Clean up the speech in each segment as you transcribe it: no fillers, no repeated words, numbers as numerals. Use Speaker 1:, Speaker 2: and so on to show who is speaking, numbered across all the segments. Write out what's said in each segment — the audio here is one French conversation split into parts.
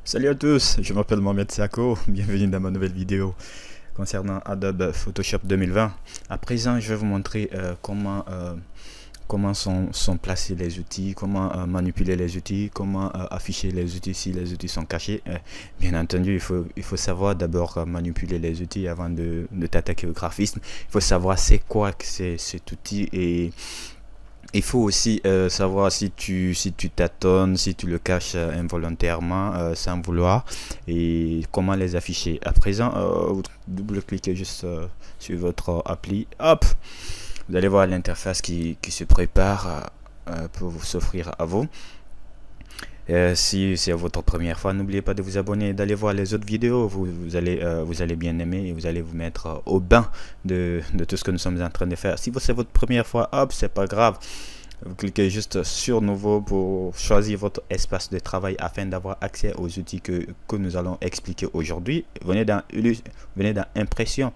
Speaker 1: Salut à tous, je m'appelle Mohamed Sako, bienvenue dans ma nouvelle vidéo concernant Adobe Photoshop 2020. À présent, je vais vous montrer comment sont placés les outils, comment manipuler les outils, comment afficher les outils si les outils sont cachés. Bien entendu, il faut savoir d'abord manipuler les outils avant de t'attaquer au graphisme. Il faut savoir c'est quoi que c'est cet outil et il faut aussi savoir si tu tâtonnes, si tu le caches involontairement, sans vouloir, et comment les afficher. À présent, vous double-cliquez juste sur votre appli. Hop, vous allez voir l'interface qui se prépare pour s'offrir à vous. Si c'est votre première fois, n'oubliez pas de vous abonner et d'aller voir les autres vidéos. Vous allez bien aimer et vous allez vous mettre au bain de tout ce que nous sommes en train de faire. Si c'est votre première fois, hop, c'est pas grave. Vous cliquez juste sur nouveau pour choisir votre espace de travail afin d'avoir accès aux outils que nous allons expliquer aujourd'hui. Venez dans impression.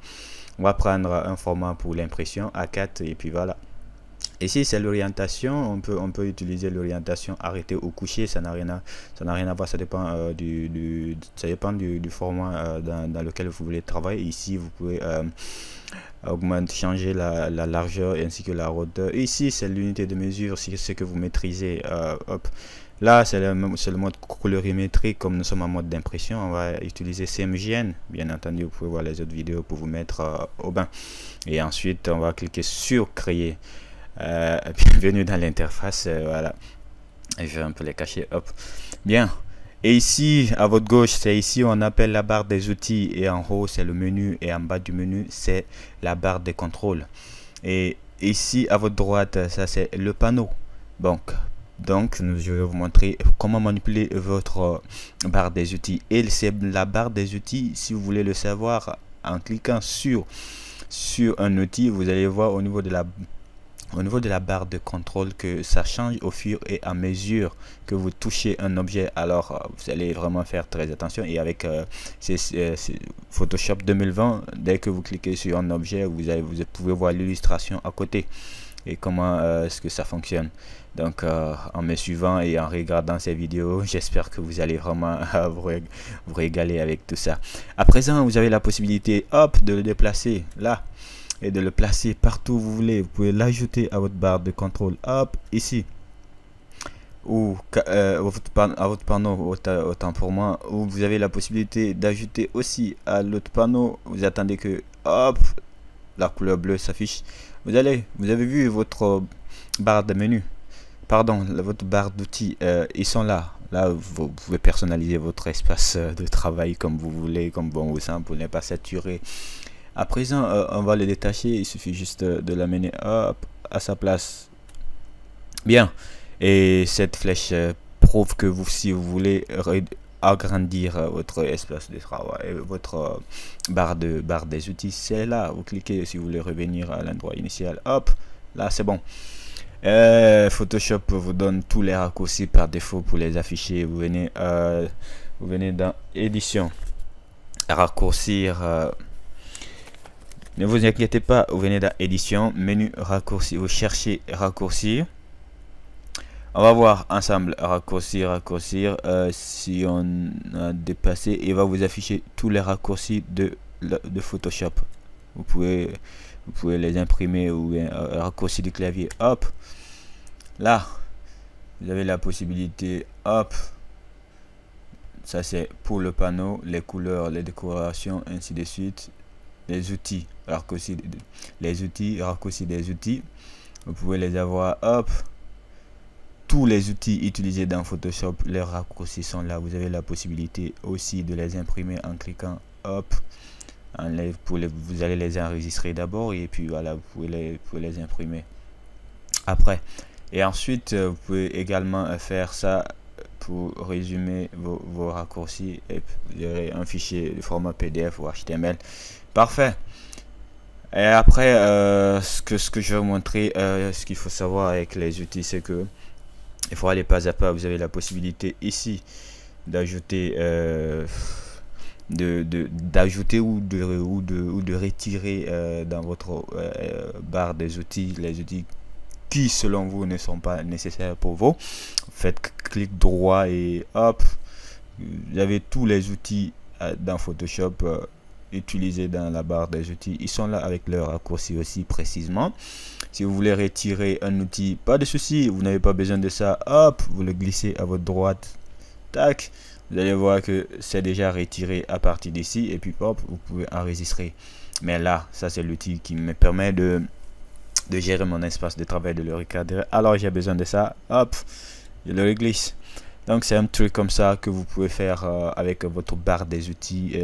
Speaker 1: On va prendre un format pour l'impression A4 et puis voilà. Ici c'est l'orientation, on peut utiliser l'orientation arrêtée ou coucher, ça n'a rien à voir, ça dépend du format dans lequel vous voulez travailler. Ici vous pouvez changer la largeur ainsi que la hauteur. Ici c'est l'unité de mesure, si c'est ce que vous maîtrisez. Hop. Là c'est le mode colorimétrie, comme nous sommes en mode d'impression, on va utiliser CMJN. Bien entendu, vous pouvez voir les autres vidéos pour vous mettre au bain. Et ensuite on va cliquer sur créer. Bienvenue dans l'interface, voilà, et je vais un peu les cacher. Hop, bien. Et ici à votre gauche, c'est ici on appelle la barre des outils, et en haut c'est le menu, et en bas du menu c'est la barre des contrôles. Et ici à votre droite, ça c'est le panneau. Donc je vais vous montrer comment manipuler votre barre des outils. Et c'est la barre des outils, si vous voulez le savoir, en cliquant sur un outil, vous allez voir au niveau de la barre de contrôle que ça change au fur et à mesure que vous touchez un objet. Alors vous allez vraiment faire très attention. Et avec Photoshop 2020, dès que vous cliquez sur un objet, vous pouvez voir l'illustration à côté et comment est-ce que ça fonctionne. Donc en me suivant et en regardant ces vidéos, j'espère que vous allez vraiment vous régaler avec tout ça. À présent, vous avez la possibilité, hop, de le déplacer là et de le placer partout où vous voulez. Vous pouvez l'ajouter à votre barre de contrôle, hop, ici, ou à votre panneau, autant pour moi, ou vous avez la possibilité d'ajouter aussi à l'autre panneau. Vous attendez que, hop, la couleur bleue s'affiche. Vous avez vu votre barre de menu, pardon, votre barre d'outils, ils sont là. Là, vous pouvez personnaliser votre espace de travail comme vous voulez, comme bon vous semble, pour ne pas saturer. À présent, on va le détacher. Il suffit juste de l'amener à sa place. Bien. Et cette flèche prouve que si vous voulez agrandir votre espace de travail, votre barre des outils, c'est là. Vous cliquez si vous voulez revenir à l'endroit initial. Hop, là c'est bon. Photoshop vous donne tous les raccourcis par défaut pour les afficher. Vous venez dans édition, raccourcir. Ne vous inquiétez pas, vous venez dans édition, menu raccourci, vous cherchez raccourcir. On va voir ensemble raccourcir. Si on a dépassé, il va vous afficher tous les raccourcis de Photoshop. Vous pouvez les imprimer ou raccourci du clavier. Hop, là, vous avez la possibilité. Hop, ça c'est pour le panneau, les couleurs, les décorations, ainsi de suite. Les outils, raccourcis des outils, vous pouvez les avoir. Hop, tous les outils utilisés dans Photoshop, les raccourcis sont là. Vous avez la possibilité aussi de les imprimer en cliquant. Hop, vous allez les enregistrer d'abord et puis voilà, vous pouvez les imprimer après. Et ensuite vous pouvez également faire ça pour résumer vos raccourcis, et vous aurez un fichier de format PDF ou HTML. Parfait. Et après, ce que je vais vous montrer, ce qu'il faut savoir avec les outils, c'est que il faut aller pas à pas. Vous avez la possibilité ici d'ajouter d'ajouter ou de retirer dans votre barre des outils les outils qui selon vous ne sont pas nécessaires pour vous. Faites clic droit et hop, vous avez tous les outils dans Photoshop utilisés dans la barre des outils. Ils sont là avec leur raccourci aussi précisément. Si vous voulez retirer un outil, pas de souci, vous n'avez pas besoin de ça. Hop, vous le glissez à votre droite. Tac, vous allez voir que c'est déjà retiré à partir d'ici. Et puis hop, vous pouvez enregistrer. Mais là, ça c'est l'outil qui me permet de gérer mon espace de travail, de le recadrer. Alors j'ai besoin de ça. Hop, je le glisse. Donc c'est un truc comme ça que vous pouvez faire avec votre barre des outils.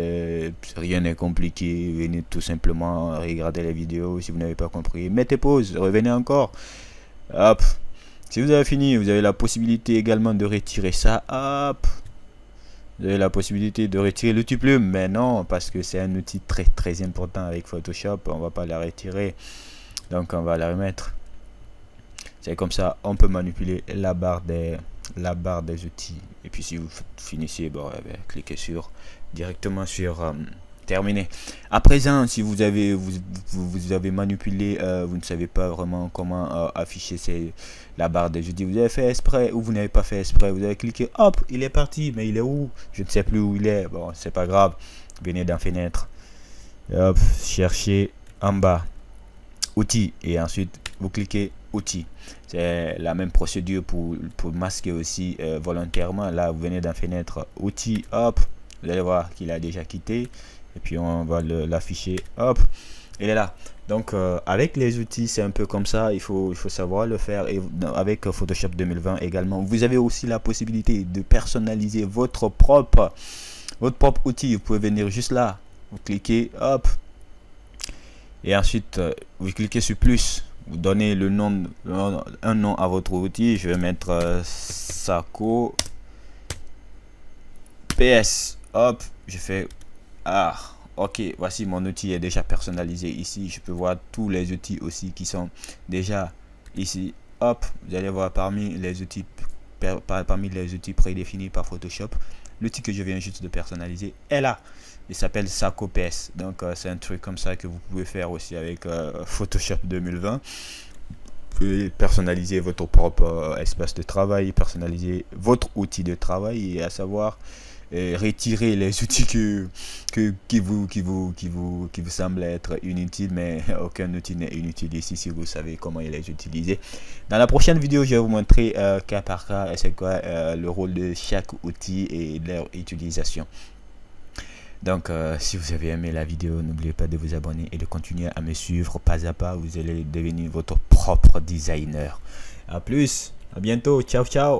Speaker 1: Rien n'est compliqué. Venez tout simplement regarder les vidéos. Si vous n'avez pas compris, mettez pause, revenez encore. Hop. Si vous avez fini, vous avez la possibilité également de retirer ça. Hop. Vous avez la possibilité de retirer l'outil plume. Mais non, parce que c'est un outil très important avec Photoshop. On va pas la retirer. Donc on va la remettre. C'est comme ça, on peut manipuler la barre des outils. Et puis si vous finissez, bon, cliquez directement sur terminer. À présent, si vous avez manipulé, vous ne savez pas vraiment comment afficher la barre des outils, vous avez fait exprès ou vous n'avez pas fait exprès, vous avez cliqué, hop, il est parti, mais il est où? Je ne sais plus où il est. Bon, c'est pas grave, venez dans fenêtre, hop, cherchez en bas outils et ensuite vous cliquez outils. C'est la même procédure pour masquer aussi volontairement. Là vous venez dans fenêtre outils, hop, vous allez voir qu'il a déjà quitté et puis on va l'afficher, hop, il est là. Donc avec les outils c'est un peu comme ça, il faut savoir le faire. Et avec Photoshop 2020 également, vous avez aussi la possibilité de personnaliser votre propre outil. Vous pouvez venir juste là, vous cliquez, hop, et ensuite vous cliquez sur plus, vous donnez un nom à votre outil. Je vais mettre Sako PS, hop, je fais ok, voici mon outil est déjà personnalisé. Ici je peux voir tous les outils aussi qui sont déjà ici, hop, vous allez voir parmi les outils prédéfinis par Photoshop, l'outil que je viens juste de personnaliser est là. Il s'appelle Sako PS. Donc c'est un truc comme ça que vous pouvez faire aussi avec Photoshop 2020. Vous pouvez personnaliser votre propre espace de travail, personnaliser votre outil de travail, et à savoir retirer les outils qui vous semblent être inutiles, mais aucun outil n'est inutile ici si vous savez comment les utiliser. Dans la prochaine vidéo, je vais vous montrer cas par cas c'est quoi le rôle de chaque outil et leur utilisation. Donc si vous avez aimé la vidéo, n'oubliez pas de vous abonner et de continuer à me suivre pas à pas. Vous allez devenir votre propre designer. À plus, à bientôt, ciao ciao.